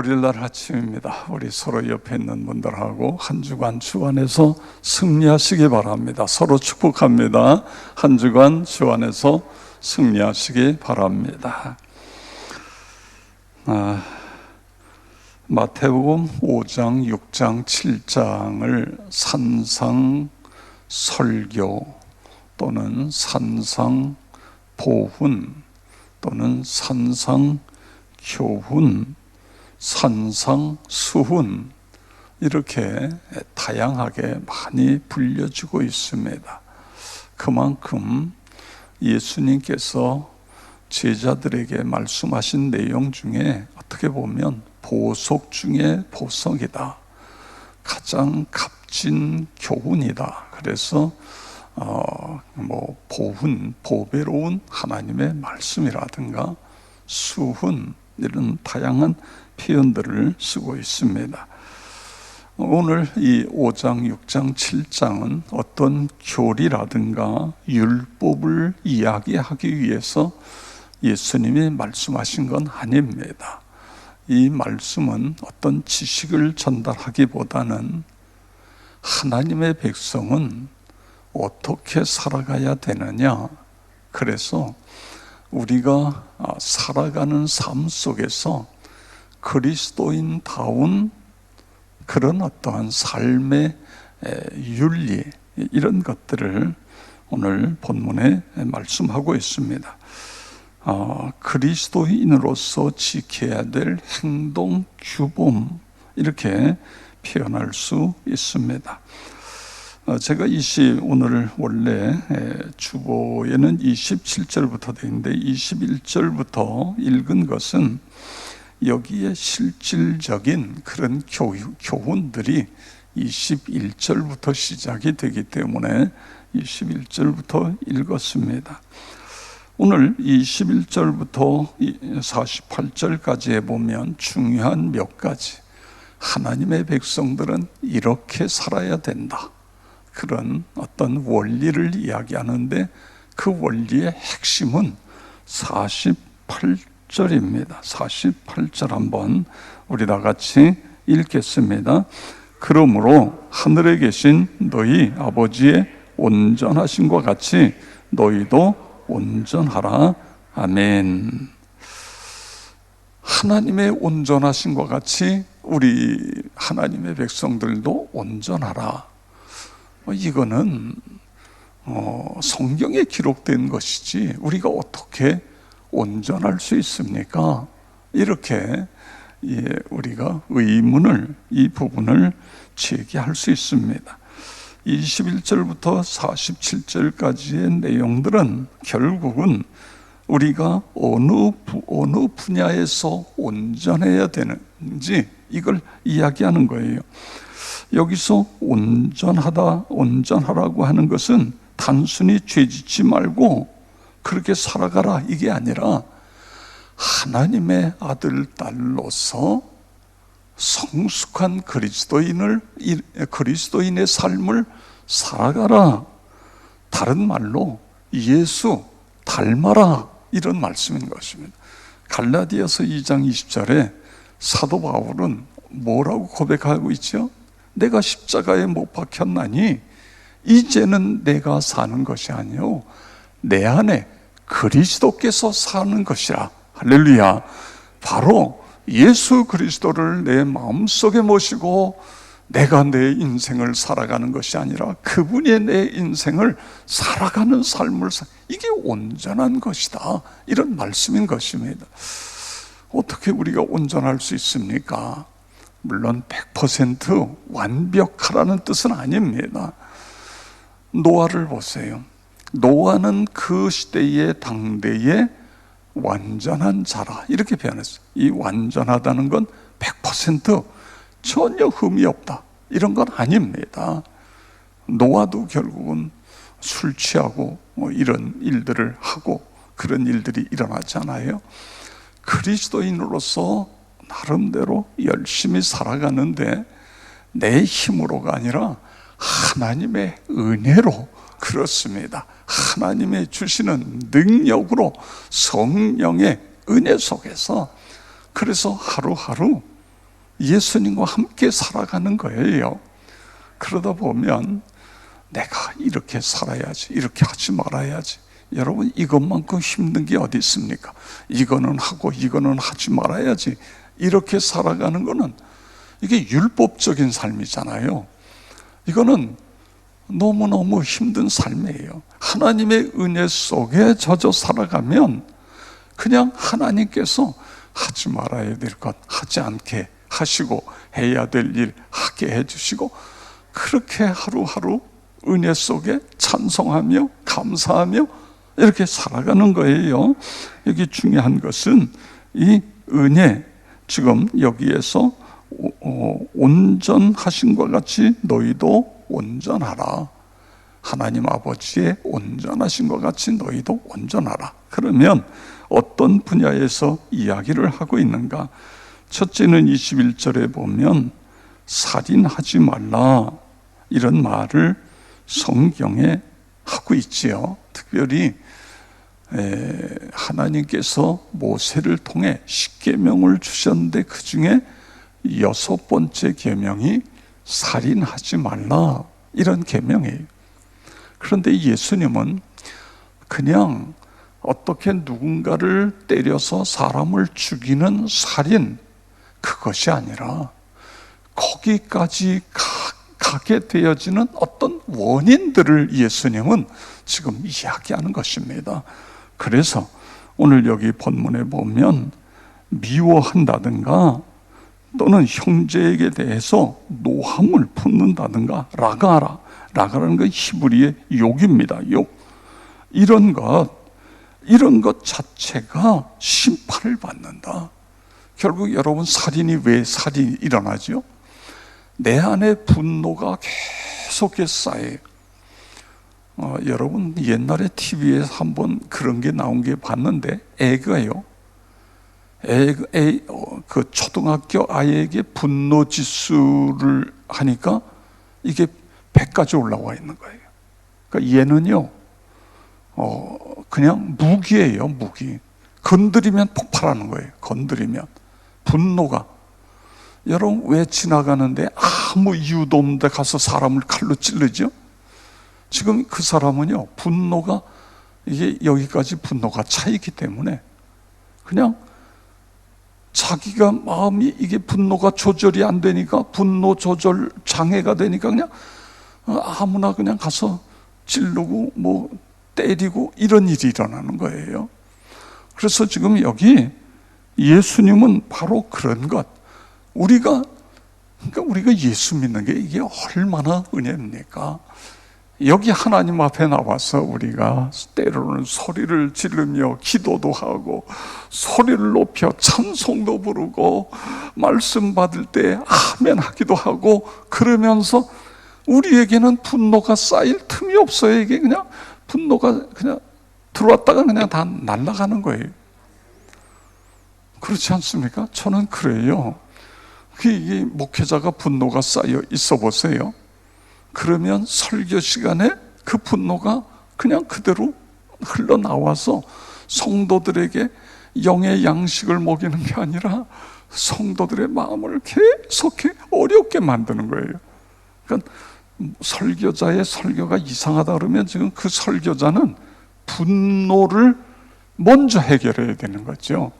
월요일날 아침입니다. 우리 서로 옆에 있는 분들하고 한 주간 주 안에서 승리하시기 바랍니다. 서로 축복합니다. 한 주간 주 안에서 승리하시기 바랍니다. 마태복음 5장, 6장, 7장을 산상 설교 또는 산상 보훈 또는 산상 교훈, 산상 수훈 이렇게 다양하게 많이 불려지고 있습니다. 그만큼 예수님께서 제자들에게 말씀하신 내용 중에 어떻게 보면 보석 중에 보석이다. 가장 값진 교훈이다. 그래서 보훈, 보배로운 하나님의 말씀이라든가 수훈 이런 다양한 표현들을 쓰고 있습니다. 오늘 이 5장, 6장, 7장은 어떤 교리라든가 율법을 이야기하기 위해서 예수님이 말씀하신 건 아닙니다. 이 말씀은 어떤 지식을 전달하기보다는 하나님의 백성은 어떻게 살아가야 되느냐, 그래서 우리가 살아가는 삶 속에서 그리스도인다운 그런 어떠한 삶의 윤리 이런 것들을 오늘 본문에 말씀하고 있습니다. 그리스도인으로서 지켜야 될 행동 규범 이렇게 표현할 수 있습니다. 제가 오늘 원래 주보에는 27절부터 되어 있는데 21절부터 읽은 것은 여기에 실질적인 그런 교훈들이 21절부터 시작이 되기 때문에 21절부터 읽었습니다. 오늘 21절부터 48절까지에 보면 중요한 몇 가지, 하나님의 백성들은 이렇게 살아야 된다, 그런 어떤 원리를 이야기하는데 그 원리의 핵심은 48절입니다. 48절 한번 우리 다 같이 읽겠습니다. 그러므로 하늘에 계신 너희 아버지의 온전하심과 같이 너희도 온전하라. 아멘. 하나님의 온전하심과 같이 우리 하나님의 백성들도 온전하라. 이거는 성경에 기록된 것이지 우리가 어떻게 온전할 수 있습니까? 이렇게 우리가 의문을, 이 부분을 제기할 수 있습니다. 21절부터 47절까지의 내용들은 결국은 우리가 어느 분야에서 온전해야 되는지 이걸 이야기하는 거예요. 여기서 온전하라고 하는 것은 단순히 죄짓지 말고 그렇게 살아가라 이게 아니라 하나님의 아들, 딸로서 성숙한 그리스도인의 삶을 살아가라. 다른 말로 예수 닮아라, 이런 말씀인 것입니다. 갈라디아서 2장 20절에 사도 바울은 뭐라고 고백하고 있죠? 내가 십자가에 못 박혔나니 이제는 내가 사는 것이 아니요 내 안에 그리스도께서 사는 것이라. 할렐루야. 바로 예수 그리스도를 내 마음속에 모시고 내가 내 인생을 살아가는 것이 아니라 그분이 내 인생을 살아가는 삶을 이게 온전한 것이다, 이런 말씀인 것입니다. 어떻게 우리가 온전할 수 있습니까? 물론 100% 완벽하라는 뜻은 아닙니다. 노아를 보세요. 노아는 그 시대의 당대의 완전한 자라 이렇게 표현했어요. 이 완전하다는 건 100% 전혀 흠이 없다 이런 건 아닙니다. 노아도 결국은 술 취하고 이런 일들을 하고 그런 일들이 일어나잖아요. 그리스도인으로서 나름대로 열심히 살아가는데 내 힘으로가 아니라 하나님의 은혜로, 그렇습니다. 하나님의 주시는 능력으로, 성령의 은혜 속에서, 그래서 하루하루 예수님과 함께 살아가는 거예요. 그러다 보면 내가 이렇게 살아야지, 이렇게 하지 말아야지. 여러분, 이것만큼 힘든 게 어디 있습니까? 이거는 하고 이거는 하지 말아야지. 이렇게 살아가는 거는 이게 율법적인 삶이잖아요. 이거는 너무너무 힘든 삶이에요. 하나님의 은혜 속에 젖어 살아가면 그냥 하나님께서 하지 말아야 될 것 하지 않게 하시고, 해야 될 일 하게 해주시고, 그렇게 하루하루 은혜 속에 찬송하며 감사하며 이렇게 살아가는 거예요. 여기 중요한 것은 이 은혜, 지금 여기에서 온전하신 것 같이 너희도 온전하라. 하나님 아버지의 온전하신 것 같이 너희도 온전하라. 그러면 어떤 분야에서 이야기를 하고 있는가? 첫째는 21절에 보면 살인하지 말라, 이런 말을 성경에 하고 있지요. 특별히 하나님께서 모세를 통해 10계명을 주셨는데 그 중에 6번째 계명이 살인하지 말라, 이런 계명이에요. 그런데 예수님은 그냥 어떻게 누군가를 때려서 사람을 죽이는 살인, 그것이 아니라 거기까지 가게 되어지는 어떤 원인들을 예수님은 지금 이야기하는 것입니다. 그래서 오늘 여기 본문에 보면 미워한다든가 또는 형제에게 대해서 노함을 품는다든가, 라가라, 라가라는 건 히브리의 욕입니다. 욕. 이런 것 자체가 심판을 받는다. 결국 여러분, 살인이 왜 살인이 일어나죠? 내 안에 분노가 계속해서 쌓여요. 여러분, 옛날에 TV에서 한번 그런 게 나온 게 봤는데, 애가요, 그 초등학교 아이에게 분노 지수를 하니까 이게 100까지 올라와 있는 거예요. 그러니까 얘는요, 그냥 무기예요, 무기. 건드리면 폭발하는 거예요. 건드리면 분노가. 여러분, 왜 지나가는데 아무 이유도 없는데 가서 사람을 칼로 찌르죠? 지금 그 사람은요, 분노가, 이게 여기까지 분노가 차있기 때문에 그냥 자기가 마음이, 이게 분노가 조절이 안 되니까, 분노 조절 장애가 되니까 그냥 아무나 그냥 가서 찌르고 뭐 때리고 이런 일이 일어나는 거예요. 그래서 지금 여기 예수님은 바로 그런 것, 그러니까 우리가 예수 믿는 게 이게 얼마나 은혜입니까? 여기 하나님 앞에 나와서 우리가 때로는 소리를 지르며 기도도 하고 소리를 높여 찬송도 부르고 말씀 받을 때 아멘 하기도 하고, 그러면서 우리에게는 분노가 쌓일 틈이 없어요. 이게 그냥 분노가 그냥 들어왔다가 그냥 다 날아가는 거예요. 그렇지 않습니까? 저는 그래요. 이게 목회자가 분노가 쌓여 있어 보세요. 그러면 설교 시간에 그 분노가 그냥 그대로 흘러나와서 성도들에게 영의 양식을 먹이는 게 아니라 성도들의 마음을 계속해 어렵게 만드는 거예요. 그러니까 설교자의 설교가 이상하다 그러면 지금 그 설교자는 분노를 먼저 해결해야 되는 거죠.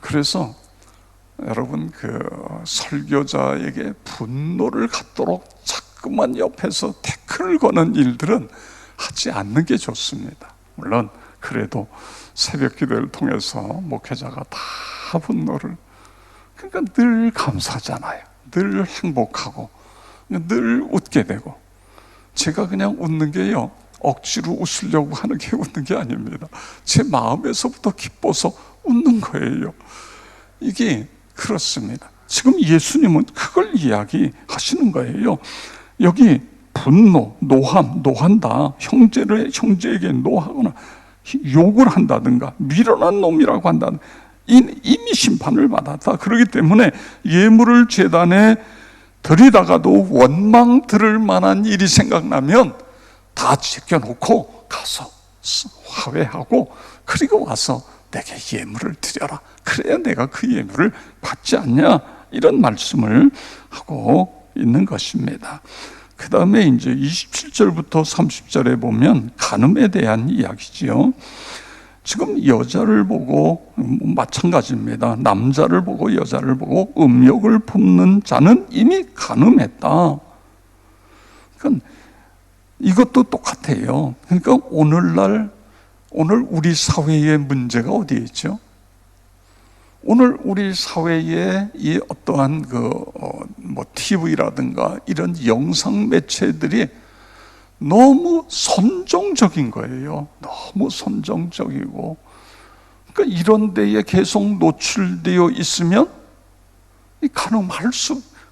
그래서 여러분, 그 설교자에게 분노를 갖도록 자꾸만 옆에서 태클을 거는 일들은 하지 않는 게 좋습니다. 물론 그래도 새벽 기도를 통해서 목회자가 다 분노를, 그러니까 늘 감사하잖아요. 늘 행복하고 늘 웃게 되고. 제가 그냥 웃는 게요, 억지로 웃으려고 하는 게 웃는 게 아닙니다. 제 마음에서부터 기뻐서 웃는 거예요. 이게 그렇습니다. 지금 예수님은 그걸 이야기하시는 거예요. 여기 분노, 노한다, 형제에게 노하거나 욕을 한다든가 미련한 놈이라고 한다든가, 이미 심판을 받았다. 그렇기 때문에 예물을 제단에 드리다가도 원망 들을 만한 일이 생각나면 다 제껴놓고 가서 화해하고, 그리고 와서 내게 예물을 드려라. 그래야 내가 그 예물을 받지 않냐, 이런 말씀을 하고 있는 것입니다. 그 다음에 이제 27절부터 30절에 보면 간음에 대한 이야기지요. 지금 여자를 보고 마찬가지입니다. 남자를 보고 여자를 보고 음욕을 품는 자는 이미 간음했다. 그러니까 이것도 똑같아요. 그러니까 오늘 우리 사회의 문제가 어디에 있죠? 오늘 우리 사회에 이 어떠한 TV라든가 이런 영상 매체들이 너무 선정적인 거예요. 너무 선정적이고. 그러니까 이런 데에 계속 노출되어 있으면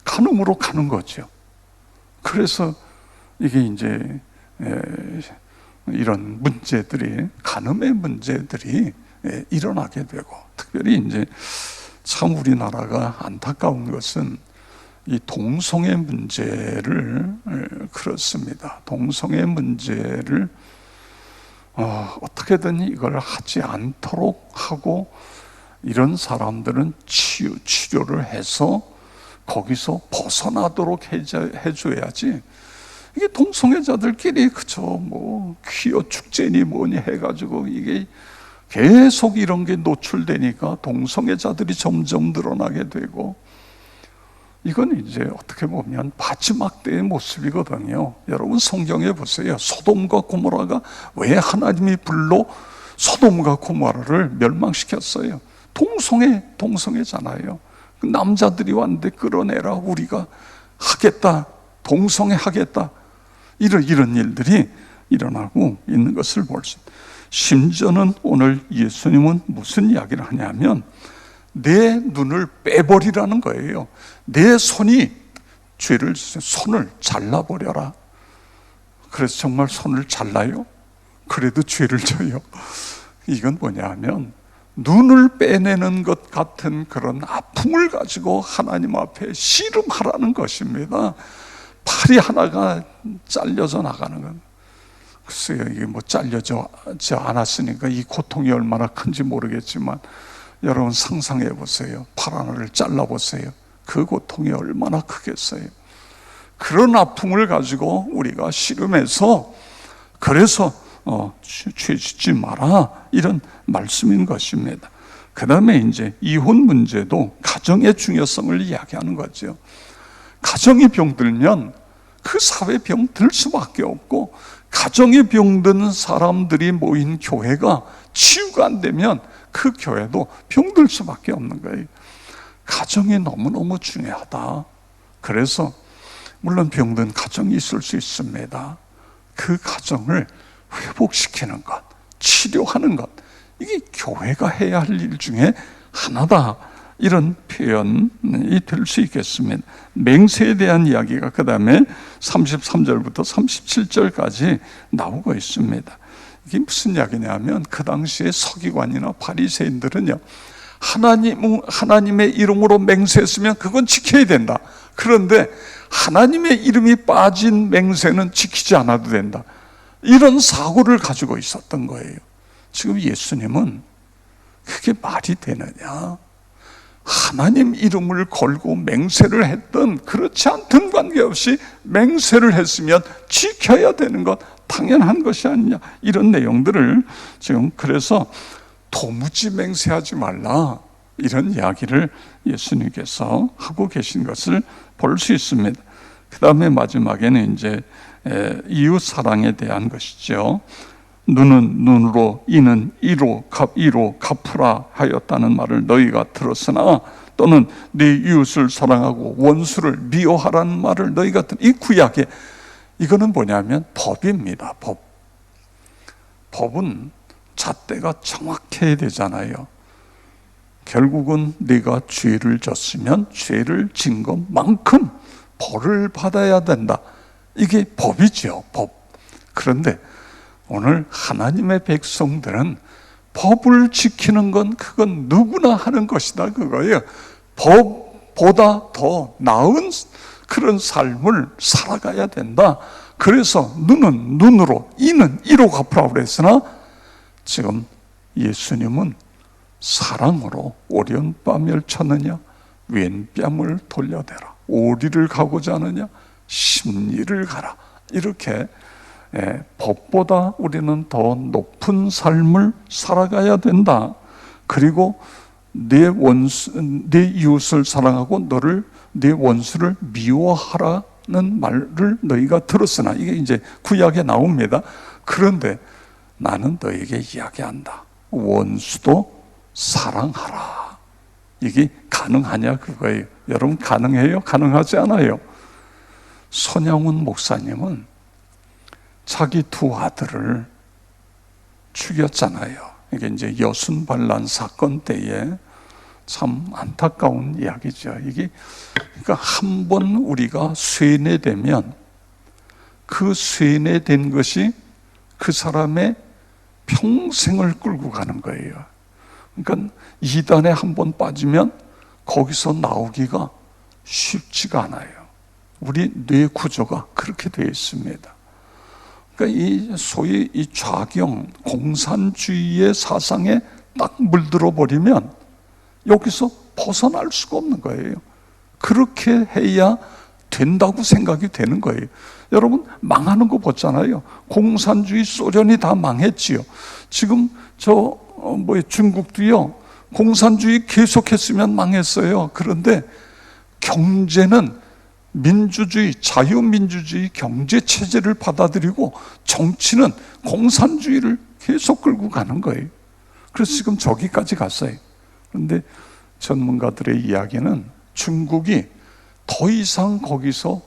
간음으로 가는 거죠. 그래서 이게 이제 이런 문제들이, 간음의 문제들이 일어나게 되고, 특별히 이제 참 우리나라가 안타까운 것은 이 동성애 문제를, 그렇습니다. 동성애 문제를 어떻게든 이걸 하지 않도록 하고, 이런 사람들은 치료를 해서 거기서 벗어나도록 해줘야지. 이게 동성애자들끼리 그저 퀴어 축제니 뭐니 해가지고 이게 계속 이런 게 노출되니까 동성애자들이 점점 늘어나게 되고, 이건 이제 어떻게 보면 마지막 때의 모습이거든요. 여러분 성경에 보세요. 소돔과 고모라가 왜 하나님이 불로 소돔과 고모라를 멸망시켰어요? 동성애잖아요. 남자들이 왔는데 끌어내라, 우리가 하겠다, 동성애 하겠다, 이런 일들이 일어나고 있는 것을 볼 수 있습니다. 심지어는 오늘 예수님은 무슨 이야기를 하냐면 내 눈을 빼버리라는 거예요. 내 손을 잘라버려라. 그래서 정말 손을 잘라요? 그래도 죄를 져요. 이건 뭐냐 하면 눈을 빼내는 것 같은 그런 아픔을 가지고 하나님 앞에 씨름하라는 것입니다. 팔이 하나가 잘려져 나가는 건, 글쎄요, 이게 잘려져 않았으니까 이 고통이 얼마나 큰지 모르겠지만, 여러분 상상해 보세요. 팔 하나를 잘라 보세요. 그 고통이 얼마나 크겠어요. 그런 아픔을 가지고 우리가 씨름해서, 그래서 죄 짓지 마라, 이런 말씀인 것입니다. 그 다음에 이제 이혼 문제도 가정의 중요성을 이야기하는 거죠. 가정이 병들면 그 사회 병들 수밖에 없고, 가정이 병든 사람들이 모인 교회가 치유가 안 되면 그 교회도 병들 수밖에 없는 거예요. 가정이 너무너무 중요하다. 그래서 물론 병든 가정이 있을 수 있습니다. 그 가정을 회복시키는 것, 치료하는 것, 이게 교회가 해야 할 일 중에 하나다, 이런 표현이 될 수 있겠습니다. 맹세에 대한 이야기가 그 다음에 33절부터 37절까지 나오고 있습니다. 이게 무슨 이야기냐면, 그 당시에 서기관이나 바리새인들은요, 하나님의 이름으로 맹세했으면 그건 지켜야 된다. 그런데 하나님의 이름이 빠진 맹세는 지키지 않아도 된다, 이런 사고를 가지고 있었던 거예요. 지금 예수님은 그게 말이 되느냐? 하나님 이름을 걸고 맹세를 했던, 그렇지 않든 관계없이 맹세를 했으면 지켜야 되는 것, 당연한 것이 아니냐, 이런 내용들을 지금, 그래서 도무지 맹세하지 말라, 이런 이야기를 예수님께서 하고 계신 것을 볼 수 있습니다. 그 다음에 마지막에는 이제 이웃 사랑에 대한 것이죠. 눈은 눈으로, 이는 이로 갚으라 하였다는 말을 너희가 들었으나, 또는 네 이웃을 사랑하고 원수를 미워하라는 말을 너희가 이 구약에, 이거는 뭐냐면 법입니다. 법은 잣대가 정확해야 되잖아요. 결국은 네가 죄를 졌으면 죄를 진 것만큼 벌을 받아야 된다, 이게 법이죠, 법. 그런데 오늘 하나님의 백성들은 법을 지키는 건 그건 누구나 하는 것이다, 그거예요. 법보다 더 나은 그런 삶을 살아가야 된다. 그래서 눈은 눈으로, 이는 이로 갚으라고 그랬으나, 지금 예수님은 사랑으로 오련바 멸쳤느냐, 왼뺨을 돌려대라. 오리를 가고자 하느냐? 십리를 가라. 이렇게 법보다 우리는 더 높은 삶을 살아가야 된다. 그리고 내 이웃을 사랑하고 내 원수를 미워하라는 말을 너희가 들었으나, 이게 이제 구약에 나옵니다. 그런데 나는 너에게 이야기한다. 원수도 사랑하라. 이게 가능하냐 그거예요. 여러분, 가능해요? 가능하지 않아요? 손양훈 목사님은 자기 두 아들을 죽였잖아요. 이게 이제 여순반란 사건 때에 참 안타까운 이야기죠. 이게 그러니까 한 번 우리가 쇠뇌되면 그 쇠뇌된 것이 그 사람의 평생을 끌고 가는 거예요. 그러니까 이단에 한 번 빠지면 거기서 나오기가 쉽지가 않아요. 우리 뇌 구조가 그렇게 되어 있습니다. 그러니까 이 소위 이 좌경 공산주의의 사상에 딱 물들어 버리면 여기서 벗어날 수가 없는 거예요. 그렇게 해야 된다고 생각이 되는 거예요. 여러분, 망하는 거 봤잖아요. 공산주의 소련이 다 망했지요. 지금 중국도요, 공산주의 계속했으면 망했어요. 그런데 경제는 민주주의, 자유민주주의 경제체제를 받아들이고 정치는 공산주의를 계속 끌고 가는 거예요. 그래서 지금 저기까지 갔어요. 그런데 전문가들의 이야기는 중국이 더 이상 거기서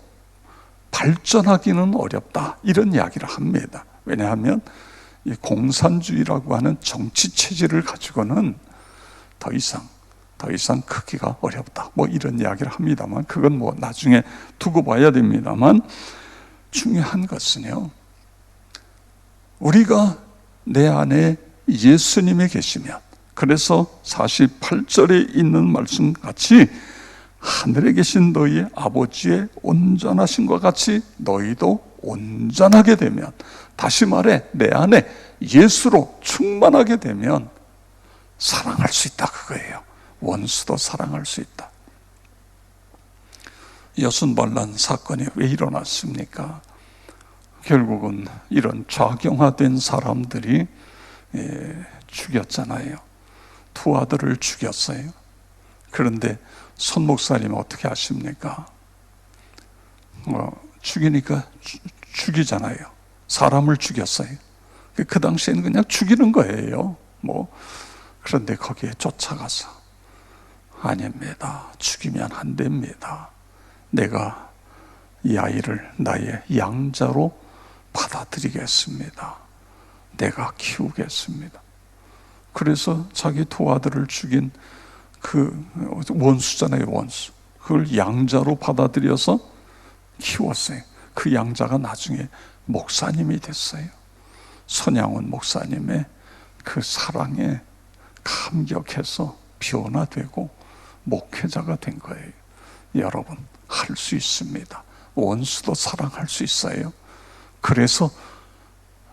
발전하기는 어렵다, 이런 이야기를 합니다. 왜냐하면 이 공산주의라고 하는 정치체제를 가지고는 더 이상 크기가 어렵다, 이런 이야기를 합니다만, 그건 나중에 두고 봐야 됩니다만, 중요한 것은요, 우리가 내 안에 예수님이 계시면, 그래서 48절에 있는 말씀 같이 하늘에 계신 너희 아버지의 온전하신 것 같이 너희도 온전하게 되면, 다시 말해 내 안에 예수로 충만하게 되면 사랑할 수 있다, 그거예요. 원수도 사랑할 수 있다. 여순반란 사건이 왜 일어났습니까? 결국은 이런 좌경화된 사람들이 죽였잖아요. 두 아들을 죽였어요. 그런데 손 목사님은 어떻게 아십니까? 죽이니까 죽이잖아요. 사람을 죽였어요. 그 당시에는 그냥 죽이는 거예요. 그런데 거기에 쫓아가서, 아닙니다. 죽이면 안 됩니다. 내가 이 아이를 나의 양자로 받아들이겠습니다. 내가 키우겠습니다. 그래서 자기 두 아들을 죽인 그 원수잖아요, 원수. 그걸 양자로 받아들여서 키웠어요. 그 양자가 나중에 목사님이 됐어요. 손양훈 목사님의 그 사랑에 감격해서 변화되고 목회자가 된 거예요. 여러분, 할 수 있습니다. 원수도 사랑할 수 있어요. 그래서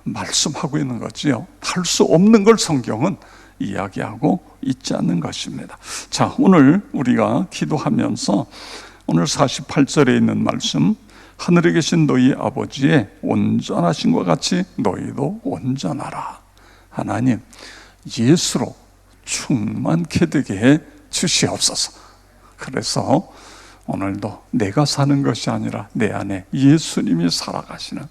말씀하고 있는 거지요. 할 수 없는 걸 성경은 이야기하고 있지 않는 것입니다. 자, 오늘 우리가 기도하면서 오늘 48절에 있는 말씀, 하늘에 계신 너희 아버지의 온전하신 것 같이 너희도 온전하라. 하나님, 예수로 충만케 되게 해 주시옵소서. 그래서 오늘도 내가 사는 것이 아니라 내 안에 예수님이 살아가시는,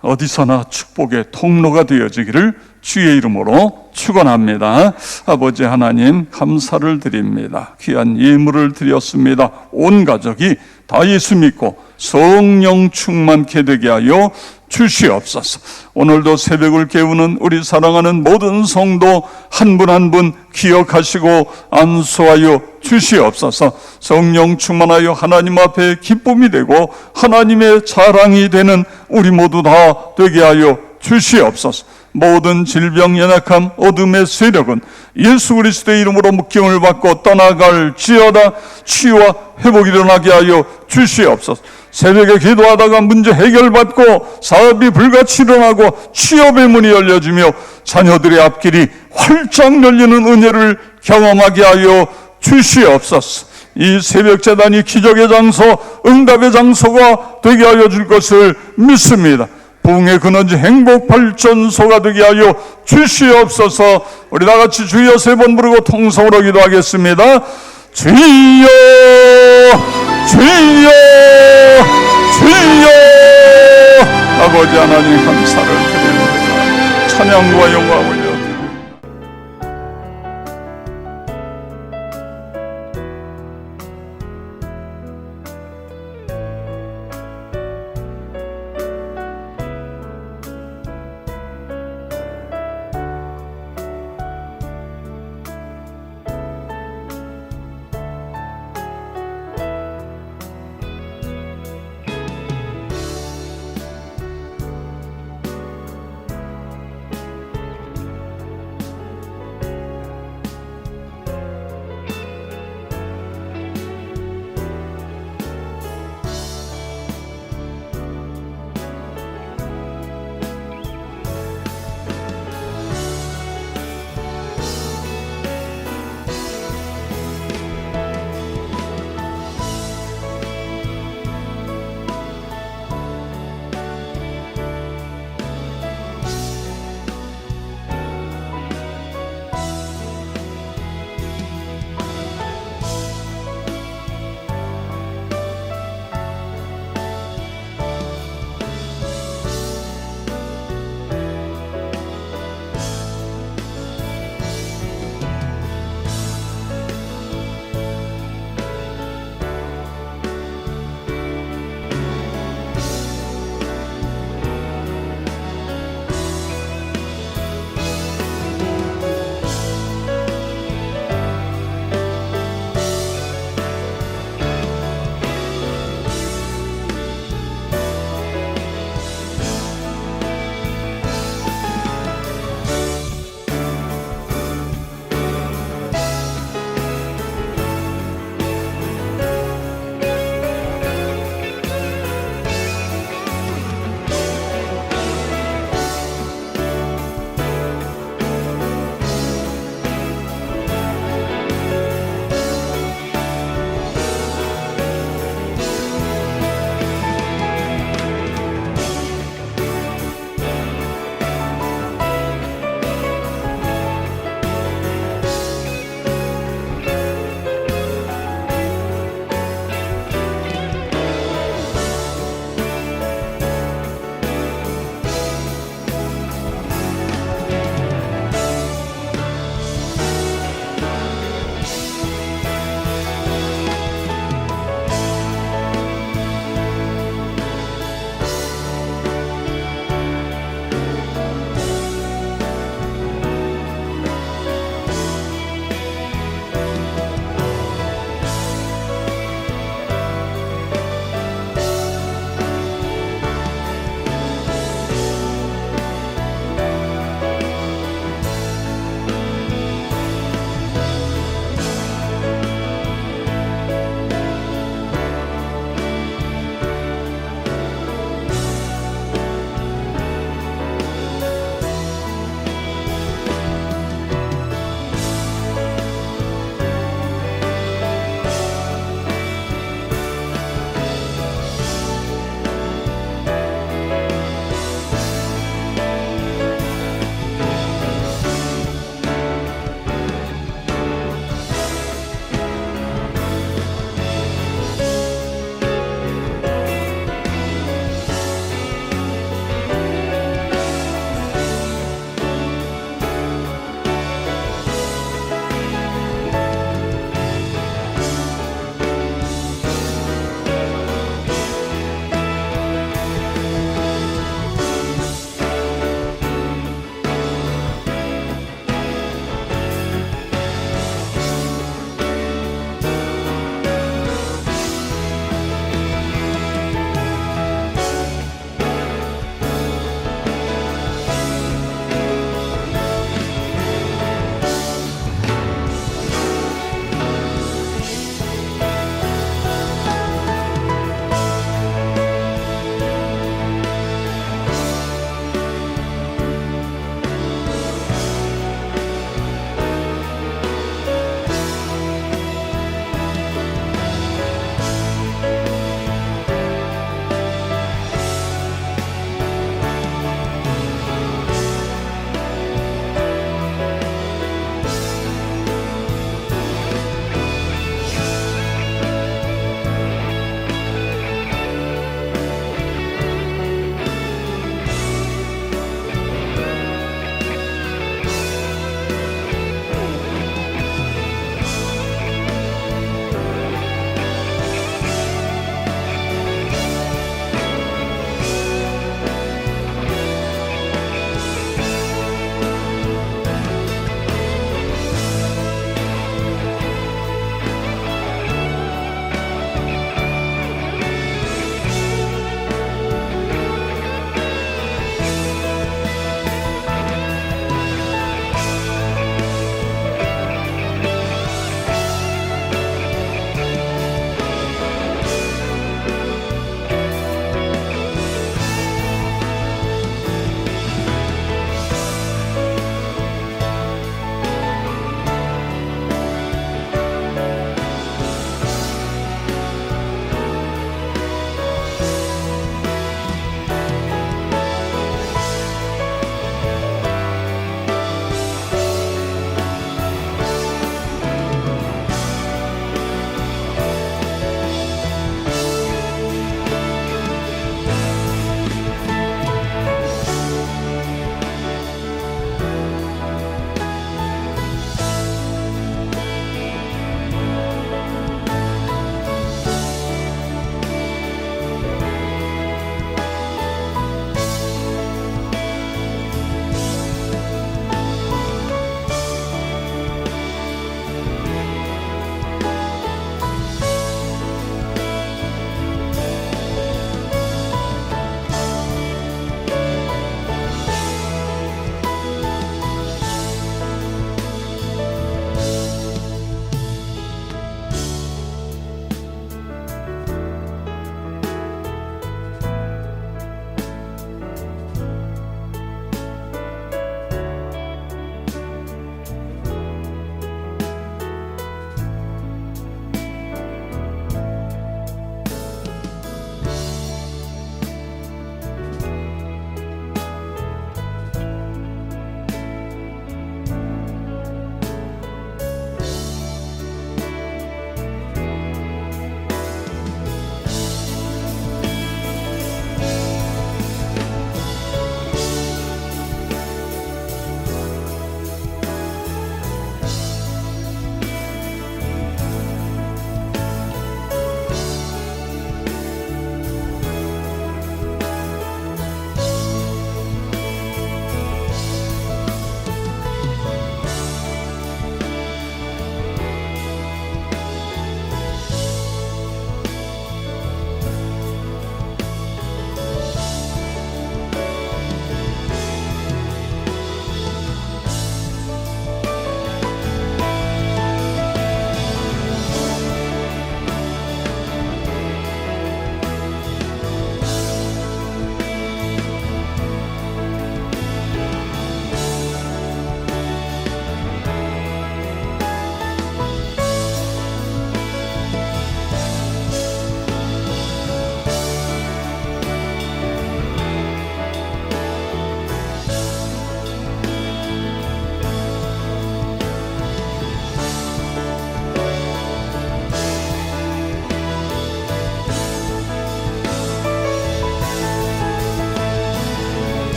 어디서나 축복의 통로가 되어지기를 주의 이름으로 축원합니다. 아버지 하나님, 감사를 드립니다. 귀한 예물을 드렸습니다. 온 가족이 다 예수 믿고 성령 충만케 되게 하여 주시옵소서. 오늘도 새벽을 깨우는 우리 사랑하는 모든 성도 한 분 한 분 기억하시고 안수하여 주시옵소서. 성령 충만하여 하나님 앞에 기쁨이 되고 하나님의 자랑이 되는 우리 모두 다 되게 하여 주시옵소서. 모든 질병, 연약함, 어둠의 세력은 예수 그리스도의 이름으로 묶임을 받고 떠나갈지어다. 치유와 회복이 일어나게 하여 주시옵소서. 새벽에 기도하다가 문제 해결받고 사업이 불같이 일어나고 취업의 문이 열려지며 자녀들의 앞길이 활짝 열리는 은혜를 경험하게 하여 주시옵소서. 이 새벽 재단이 기적의 장소, 응답의 장소가 되게 하여 줄 것을 믿습니다. 부흥의 근원지 행복 발전소가 되게 하여 주시옵소서. 우리 다 같이 주여 3번 부르고 통성으로 기도하겠습니다. 주여, 주여, 주여. 아버지 하나님 감사를 드립니다. 찬양과 영광을